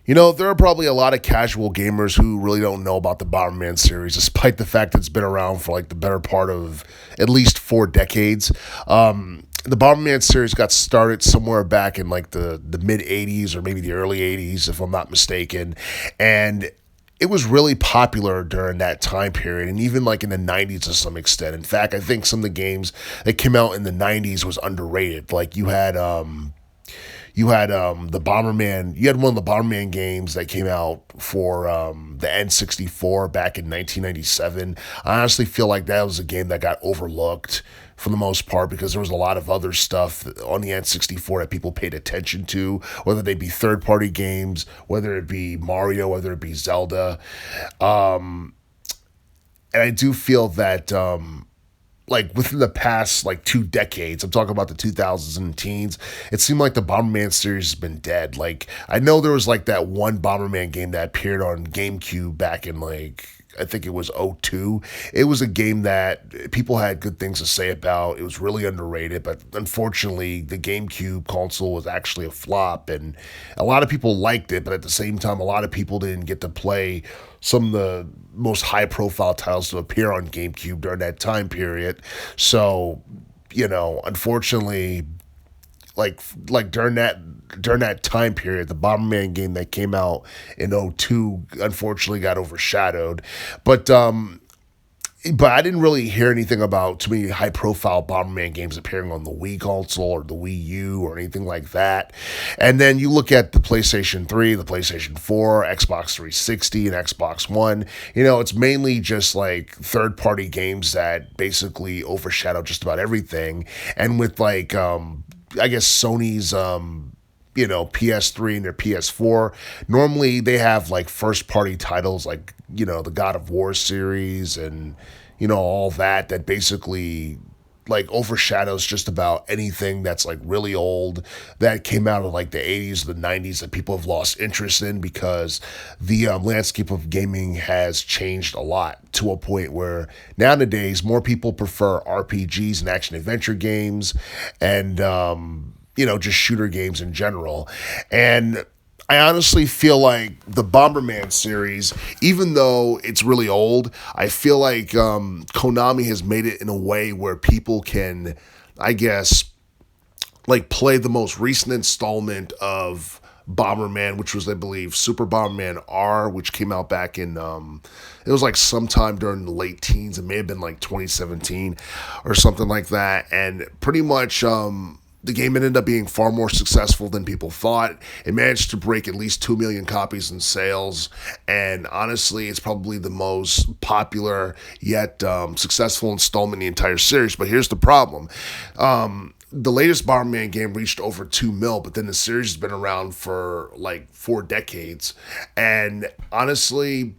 There are probably a lot of casual gamers who really don't know about the Bomberman series, despite the fact that it's been around for like the better part of at least 4 decades. The Bomberman series got started somewhere back in like the mid 80s or maybe the early 80s, if I'm not mistaken. And it was really popular during that time period and even like in the 90s to some extent. In fact, I think some of the games that came out in the 90s was underrated. Like you had the Bomberman. You had one of the Bomberman games that came out for the N64 back in 1997. I honestly feel like that was a game that got overlooked for the most part because there was a lot of other stuff on the N64 that people paid attention to, whether they be third party games, whether it be Mario, whether it be Zelda. Um, and I do feel that like within the past like 2 decades, I'm talking about the 2000s and teens, it seemed like the Bomberman series has been dead. Like I know there was like that one Bomberman game that appeared on GameCube back in like I think it was '02. It was a game that people had good things to say about. It was really underrated, but unfortunately, the GameCube console was actually a flop, and a lot of people liked it, but at the same time, a lot of people didn't get to play some of the most high profile titles to appear on GameCube during that time period. So, unfortunately, like during that time period, the Bomberman game that came out in '02 unfortunately got overshadowed. But but I didn't really hear anything about too many high profile Bomberman games appearing on the Wii console or the Wii U or anything like that. And then you look at the PlayStation 3, the PlayStation 4, Xbox 360, and Xbox One. It's mainly just like third party games that basically overshadow just about everything. And with like, I guess Sony's PS3 and their PS4. Normally they have like first party titles like, the God of War series and, all that basically like overshadows just about anything that's like really old that came out of like the 80s or the 90s that people have lost interest in because the landscape of gaming has changed a lot to a point where nowadays more people prefer RPGs and action adventure games and just shooter games in general. And I honestly feel like the Bomberman series, even though it's really old, I feel like Konami has made it in a way where people can, I guess, like play the most recent installment of Bomberman, which was, I believe, Super Bomberman R, which came out back in, it was like sometime during the late teens. It may have been like 2017 or something like that. And pretty much, the game ended up being far more successful than people thought. It managed to break at least 2 million copies in sales. And honestly, it's probably the most popular yet successful installment in the entire series. But here's the problem. The latest Bomberman game reached over 2 mil, but then the series has been around for like 4 decades. And honestly,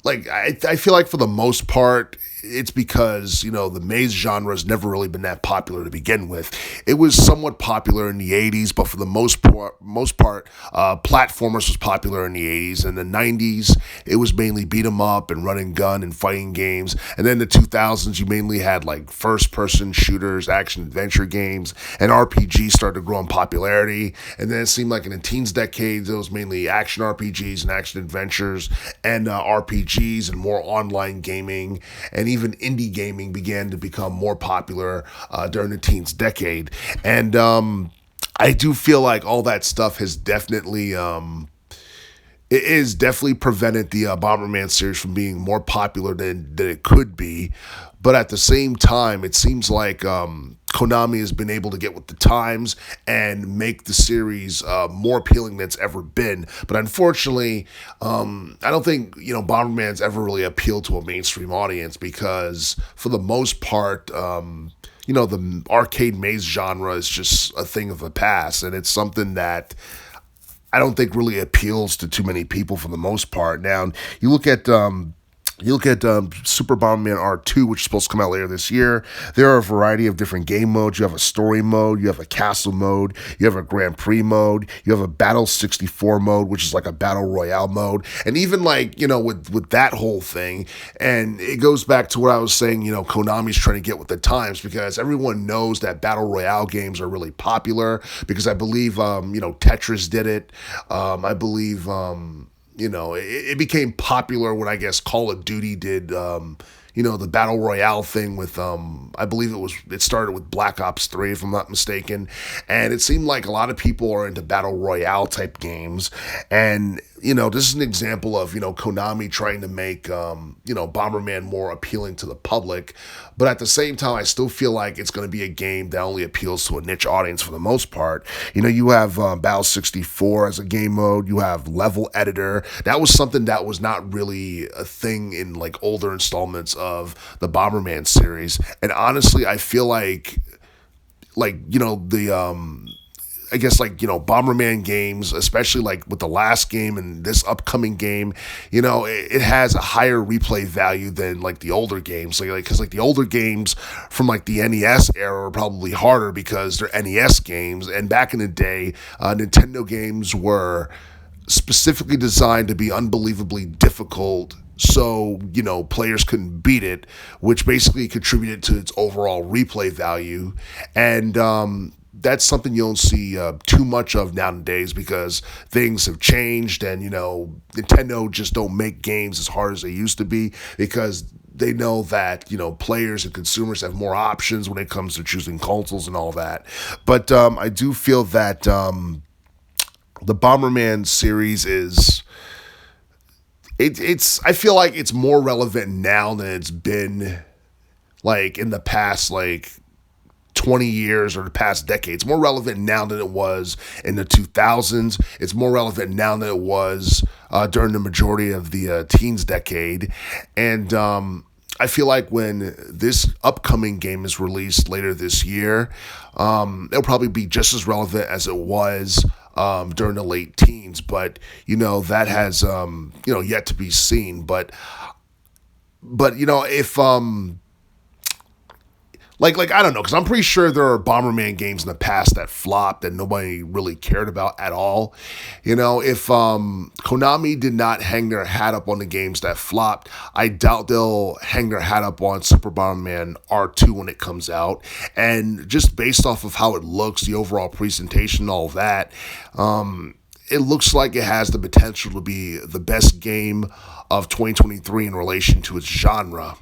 like I feel like for the most part it's because the maze genre has never really been that popular to begin with. It was somewhat popular in the 80s, but for the most part platformers was popular in the 80s. In the 90s it was mainly beat 'em up and run and gun and fighting games, and then in the 2000s you mainly had like first person shooters, action adventure games, and RPGs started to grow in popularity. And then it seemed like in the teens decades it was mainly action RPGs and action adventures and RPGs and more online gaming, and even indie gaming began to become more popular during the teens decade. And I do feel like all that stuff has definitely it is definitely prevented the Bomberman series from being more popular than it could be. But at the same time, it seems like Konami has been able to get with the times and make the series more appealing than it's ever been. But unfortunately, I don't think Bomberman's ever really appealed to a mainstream audience because for the most part, the arcade maze genre is just a thing of the past, and it's something that I don't think really appeals to too many people for the most part. Now, you look at You look at Super Bomberman R2, which is supposed to come out later this year. There are a variety of different game modes. You have a story mode, you have a castle mode, you have a Grand Prix mode, you have a Battle 64 mode, which is like a Battle Royale mode. And even like, with that whole thing, and it goes back to what I was saying, Konami's trying to get with the times because everyone knows that Battle Royale games are really popular because I believe, Tetris did it. I believe, it became popular when I guess Call of Duty did, the Battle Royale thing with, I believe it started with Black Ops 3, if I'm not mistaken. And it seemed like a lot of people are into Battle Royale type games. And, this is an example of, Konami trying to make, Bomberman more appealing to the public. But at the same time, I still feel like it's going to be a game that only appeals to a niche audience for the most part. You have Battle 64 as a game mode. You have Level Editor. That was something that was not really a thing in like older installments of the Bomberman series. And honestly, I feel like I guess Bomberman games, especially like with the last game and this upcoming game, it has a higher replay value than like the older games. Because the older games from like the NES era are probably harder because they're NES games. And back in the day, Nintendo games were specifically designed to be unbelievably difficult so players couldn't beat it, which basically contributed to its overall replay value. And that's something you don't see too much of nowadays because things have changed and Nintendo just don't make games as hard as they used to be because they know that players and consumers have more options when it comes to choosing consoles and all that. But I do feel that the Bomberman series is it's I feel like it's more relevant now than it's been like in the past like 20 years or the past decade. It's more relevant now than it was in the 2000s. It's more relevant now than it was during the majority of the teens decade. And I feel like when this upcoming game is released later this year, it'll probably be just as relevant as it was during the late teens. But, that has, yet to be seen. But if Like I don't know, because I'm pretty sure there are Bomberman games in the past that flopped that nobody really cared about at all. If Konami did not hang their hat up on the games that flopped, I doubt they'll hang their hat up on Super Bomberman R2 when it comes out. And just based off of how it looks, the overall presentation, all of that, it looks like it has the potential to be the best game of 2023 in relation to its genre.